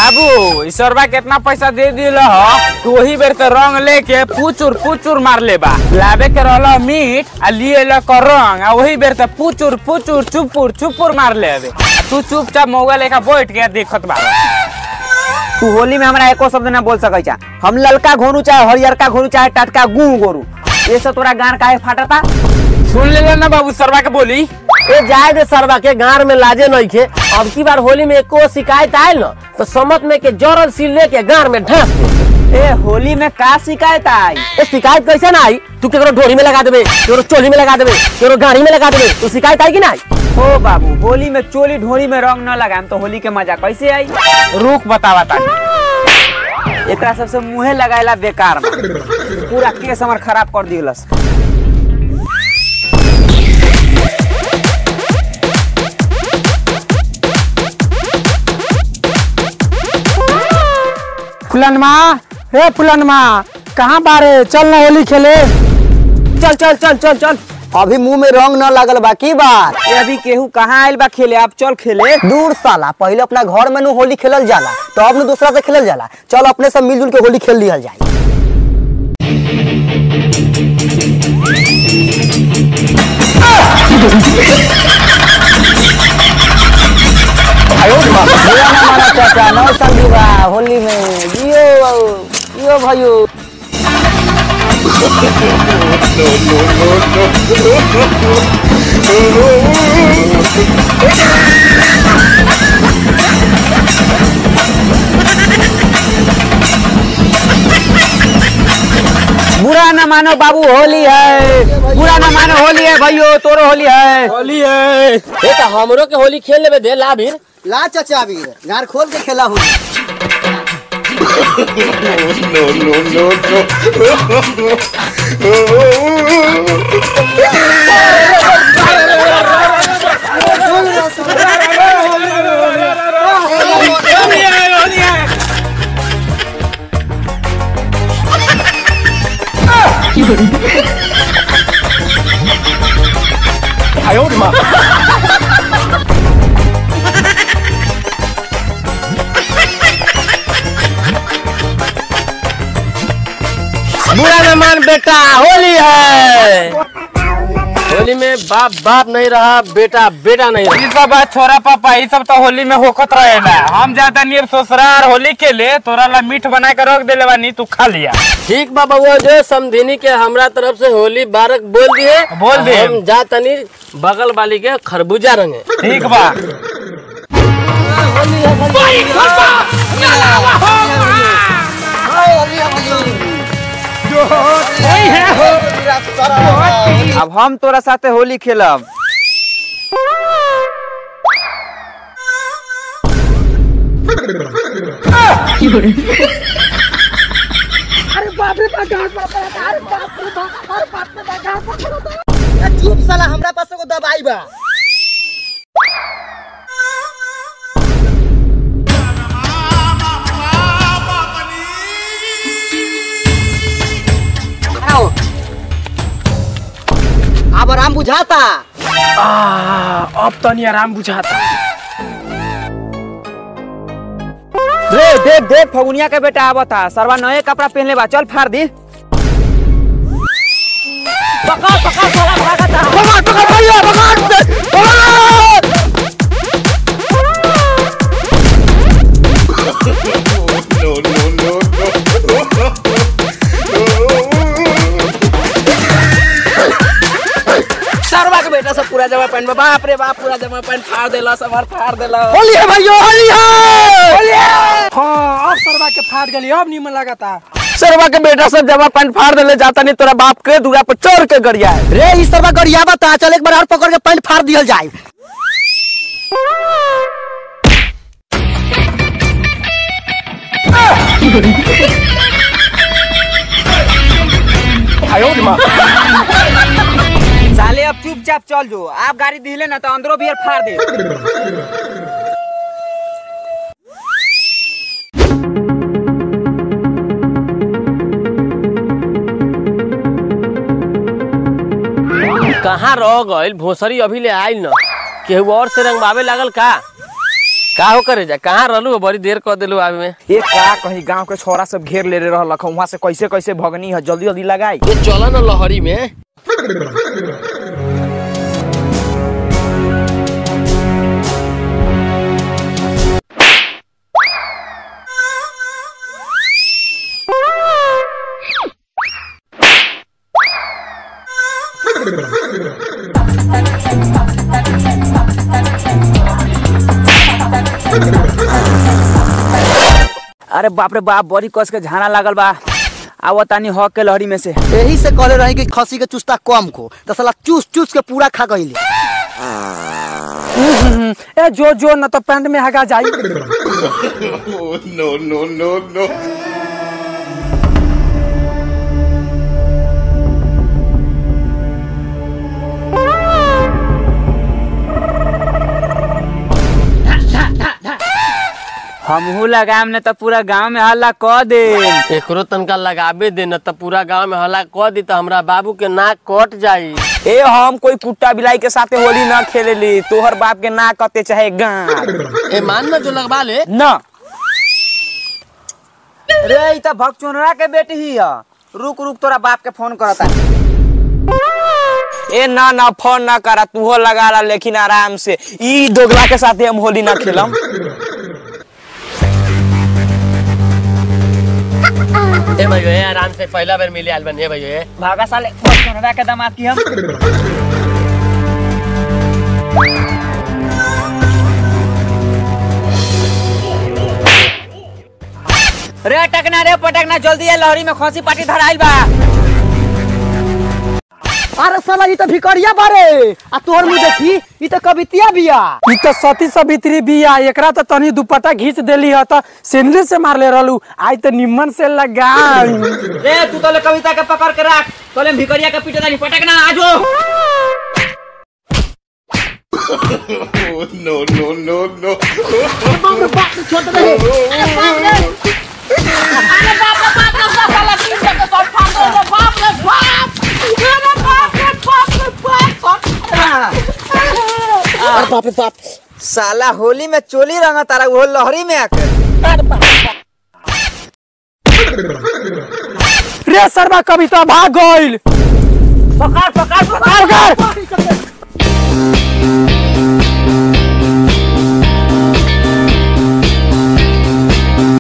बाबू ईश्वरबा कितना पैसा दे दिल तू वही बेर तो रंग लेके पुचुर पुचुर मार ले बा लावे के रहला मीट आ लिए कर रंग आ वही बेर तो पुचुर पुचुर चुपुर चुपुर मार ले तू चुपचाप मोबाइल लेके बैठ के देखत बा। तू होली में हमरा एको शब्द ना बोल सकै छा। हम ललका घोरू चाहे हरियरका घोरू चाहे टटका गू गोरू ये सब तोरा गार काहे फाटता। सुन ले ना बाबू सरवा के बोली ए जाए दे सरवा के गार में लाजे नहीं खे। अब की बार होली में एको शिकायत आयल न तो समत में के जरल सिल लेके गार में ढांस दे। ए होली में का शिकायत आई? ए शिकायत कैसे ना आई? तू केकरो ढोरी में लगा देबे, केकरो चोली में लगा देबे, केकरो गाड़ी में लगा देबे, तो शिकायत आई कि ना आई? ओ बाबू होली में चोली ढोरी में रंग न लगाम तो होली के मजा कैसे आई? रुक बतावा तानी। एकरा सबसे मुंहे लगायला बेकार बा। पूरा केस हमर खराब कर दिलस। फुलनमा हे फुलनमा कहाँ बारे? चल ना होली खेले। चल चल चल चल चल। अभी मुंह में रंग न लागल बा की बात? ये अभी केहू कहाँ आयल बा खेले? आप चल खेले। दूर साला पहले अपना घर में नु होली खेलल जाला तो अब न दूसरा से खेलल जाला। चल अपने सब मिलजुल के होली खेल लिहल जाए। चाचा नौ संदीवा होली में यो भाइयो। बुरा न मानो बाबू होली है, बुरा न मानो होली है भाइयों, तोरो होली है। होली है ये तो हमरो के होली खेल लेबे दे ला भीर। ला चाचा भी गार खोल के खेला होली। बुरा न मान बेटा होली है। होली में बाप बाप नहीं रहा, बेटा बेटा नहीं रहा। ये सब बात छोरा पापा ये सब तो होली में होकत रहेला। हम ज्यादा नियर ससुराल होली के ले तोरा ला मीठ बना के रख देले बानी, तू खा लिया। ठीक बा बउआ जो समधिनी के हमरा तरफ से होली बारक बोल दिए। बोल दे। हम जा तनी बगल वाली के खरबूजा रंगे। ठीक बा। अब हम तोरा साथे होली खेलब। चुप साला हमरा पास को दवाई बा। अब आराम बुझाता। अब तनी आराम बुझाता। रे देख देख फगुनिया के बेटा आवता। सरवा नए कपड़ा पहनले बा, चल फाड़ दी। पकड़ पकड़ साला भागता। पकड़ पकड़ भैया पकड़। सरवा के बेटा सब पूरा जमा पैंट बाप रे बाप पूरा जमा पैंट फाड़ देला, समर फाड़ देला। होली है भैया होली है। होली है। हाँ अब सरवा के फाड़ गली अब नीमन लगाता। सरवा के बेटा सब जमा पैंट फाड़ देले जाता नहीं तोरा बाप के दूरा पर चढ़ के गरिया है। रे इस तरह गरिया बता। चल एक बार और पकड़ के पैंट फाड़ दिया जाए। साले अब चुपचाप चल जो। आप गाड़ी दिले ना तो अंदरो भी फाड़ दे। कहाँ रह गइल भोसरी? अभी ले आइल न केहू और से रंगवावे लागल का? का हो करे जा कहाँ रहलू बड़ी देर कर दिलू आवे में। एक का कहीं गांव के छोरा सब घेर ले रहल वहां से कैसे कैसे भगनी है, जल्दी जल्दी लगाई। ये चला ना लहरी में। अरे बाप रे बाप, बड़ी कस के झाना लागल बा। आवो तानी हक के लहरी में से। यही से कहले रही कि खसी के चुस्ता कम को, तो साला चूस चूस के पूरा खा गईली। ए जो न तो पैंट में हगा जाई। no. हमहू लगाम ने तो पूरा गांव में हल्ला कह दे। एकरो तनका लगाबे दे न तो पूरा गांव में हल्ला कह दी तो हमरा बाबू के नाक कट जाई। ए हम कोई कुत्ता बिलाई के साथे होली ना खेलेली, तोहर बाप के ना कते चाहे गांव। ए मान ना जो लगवा ले ना। रे ई त भगचोनरा के बेटी ही है। रुक तोरा बाप के फोन करता। ए ना फोन ना करा, तू हो लगा ला लेकिन आराम से। ई दोगला के साथे हम होली ना खेलम। ए भैया ए आराम से पहला बार मिले आल बने भैया। भागा साले भगचोनरा के दामाद की हम। रे टकना रे पटकना, जल्दी है लहरी में खसी पाटी धराइल बा। अरे साला ई तो भिकरिया बारे, आ तोहर मुंह देखी ई तो कवितिया बिया। ई तो सती सावित्री बिया, एकरा तो तनी दुपट्टा घींच देली है तो सिंदूर से मार ले रहलू। आई तो निम्मन से लगाई। रे तू तो ले कविता के पकड़ के रख, तो ले भिकरिया के पीटे दानी पटकना आजो। no. बाप रे बाप, साला होली में चोली रंगा तारा वो लहरी में आके। रे सरवा कविता भाग गइल। पकड़।